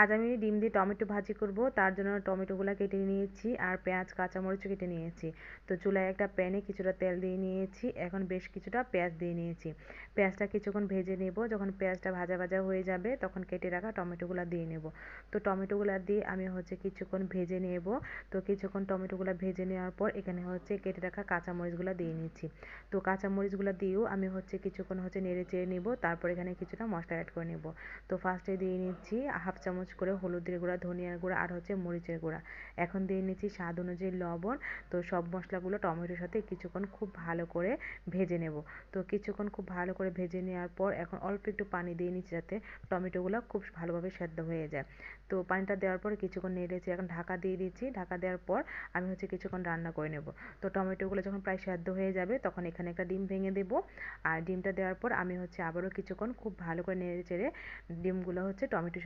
আজ আমি ডিম দিয়ে টমেটো ভাজি করব, তার জন্য টমেটোগুলো কেটে নিয়েছি আর পেঁয়াজ কাঁচামরিচও কেটে নিয়েছি। তো চুলায় একটা প্যানে কিছুটা তেল দিয়ে নিয়েছি, এখন বেশ কিছুটা পেঁয়াজ দিয়ে নিয়েছি। পেঁয়াজটা কিছুক্ষণ ভেজে নেব, যখন পেঁয়াজটা ভাজা ভাজা হয়ে যাবে তখন কেটে রাখা টমেটোগুলো দিয়ে নেব। তো টমেটোগুলো দিয়ে আমি কিছুক্ষণ ভেজে নেব। তো কিছুক্ষণ টমেটোগুলো ভেজে নেওয়ার পর এখানে কেটে রাখা কাঁচামরিচগুলো দিয়ে নিচ্ছি। তো কাঁচামরিচগুলো দিয়েও আমি কিছুক্ষণ নেড়ে চেড়ে নেব, তারপর এখানে কিছুটা মশলা অ্যাড করে নেব। তো ফার্স্টে দিয়ে নিচ্ছি হাফ চামচ করে হলুদের গুঁড়া, ধনিয়ার গুঁড়া আর মরিচের গুঁড়া। এখন দিয়ে নিচ্ছি স্বাদ অনুযায়ী লবণ। তো সব মশলাগুলো টমেটোর সাথে কিছুক্ষণ খুব ভালো করে ভেজে নেব। তো কিছুক্ষণ খুব ভালো করে ভেজে নেওয়ার পর এখন অল্প একটু পানি দিয়ে নিচ্ছি যাতে টমেটোগুলো খুব ভালোভাবে সেদ্ধ হয়ে যায়। তো পানিটা দেওয়ার পর কিছুক্ষণ নেড়েছি, এখন ঢাকা দিয়ে দিচ্ছি। ঢাকা দেওয়ার পর আমি কিছুক্ষণ রান্না করে নেব। তো টমেটোগুলো যখন প্রায় সেদ্ধ হয়ে যাবে তখন এখানে একটা ডিম ভেঙে দেব। আর ডিমটা দেওয়ার পর আমি আবারও কিছুক্ষণ খুব ভালো করে নেড়ে চেড়ে ডিমগুলো টমেটোর